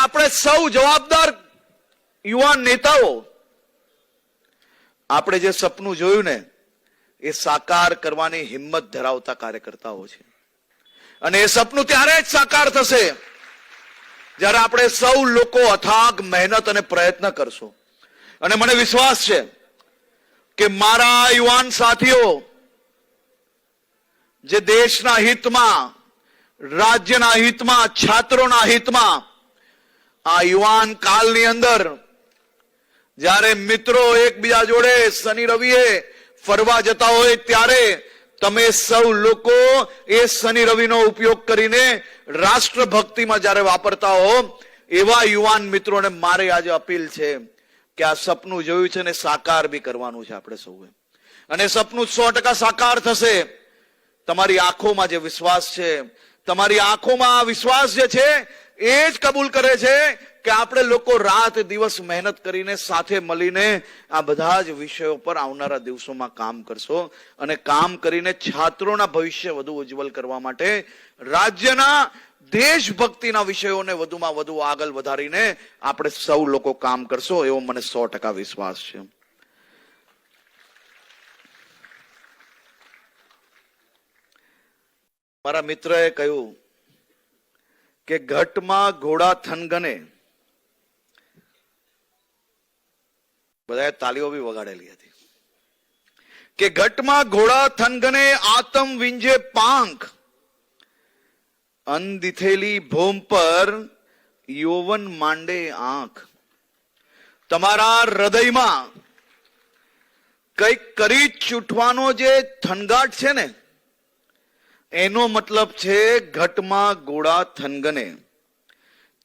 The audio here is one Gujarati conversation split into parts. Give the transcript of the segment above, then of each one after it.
આપણે સૌ જવાબદાર યુવાન નેતાઓ આપણે જે સપનું જોયું ને એ સાકાર કરવાની હિંમત ધરાવતા કાર્યકર્તાઓ છે અને એ સપનું ત્યારે જ સાકાર થશે જ્યારે આપણે સૌ લોકો અથાગ મહેનત અને પ્રયત્ન કરશું. અને મને વિશ્વાસ છે કે મારા યુવાન સાથીઓ જે દેશના હિતમાં, રાજ્યના હિતમાં, છાત્રોના હિતમાં આ યુવાન કાળની અંદર જ્યારે મિત્રો એકબીજા જોડે શનિ રવિએ ફરવા જતા હોય ત્યારે તમે સૌ લોકો એ શનિ રવિનો ઉપયોગ કરીને રાષ્ટ્રભક્તિમાં જ્યારે વાપરતા હો એવા યુવાન મિત્રોને મારે આજે અપીલ છે કે આ સપનું જોયું છે ને સાકાર બી કરવાનું છે આપણે સૌએ. અને સપનું 100% સાકાર થશે. તમારી આંખોમાં જે વિશ્વાસ છે, તમારી આંખોમાં આ વિશ્વાસ જે છે એ જ કબૂલ કરે છે કે આપણે લોકો રાત દિવસ મહેનત કરીને સાથે મળીને આ બધા જ વિષયો પર આવનારા દિવસોમાં કામ કરશો અને કામ કરીને છાત્રોના ભવિષ્ય વધુ ઉજ્જવલ કરવા માટે રાજ્યના દેશભક્તિના વિષયોને વધુમાં વધુ આગળ વધારીને આપણે સૌ લોકો કામ કરશો એવો મને 100% વિશ્વાસ છે. મારા મિત્રએ કહ્યું કે ઘટમાં ઘોડા થનગને, બધાએ તાલીઓ બી વગાડેલી હતી કે ઘટમાં ઘોડા થનગને આતમ વિંજે પાંખ, અનદિથેલી ભૂમ પર યૌવન માંડે આંખ. તમારા હૃદયમાં કઈક કરી છૂટવાનો જે થનગાટ છે ને એનો મતલબ છે ઘટમાં ઘોડા થનગને.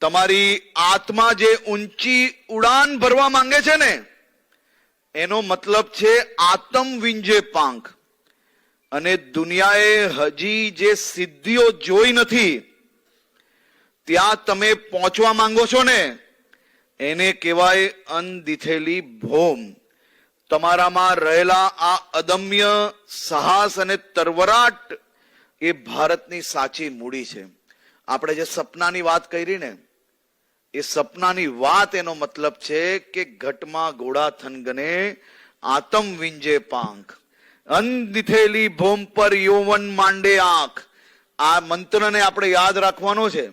તમારી આત્મા જે ઊંચી ઉડાન ભરવા માંગે છે ને એનો મતલબ છે આતમ વિંજે પાંખ. અને દુનિયાએ હજી જે સિદ્ધિઓ જોઈ નથી ત્યાં તમે પહોંચવા માંગો છો ને એને કહેવાય અનદિથેલી ભોમ. તમારામાં રહેલા આ અદમ્ય સાહસ અને તરવરાટ એ ભારતની સાચી મૂડી છે. આપણે જે સપનાની વાત કરી ને એ સપનાની વાત એનો મતલબ છે કે ઘટમાં ઘોડા થનગને આતમ વિંજે પાંખ, અનદિથેલી ભૂમ પર યૌવન માંડે આંખ. આ મંત્રને આપણે યાદ રાખવાનો છે.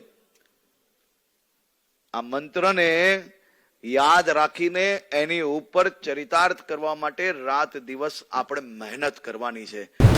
આ મંત્રને યાદ રાખીને એની ઉપર ચરિતાર્થ કરવા માટે રાત દિવસ આપણે મહેનત કરવાની છે.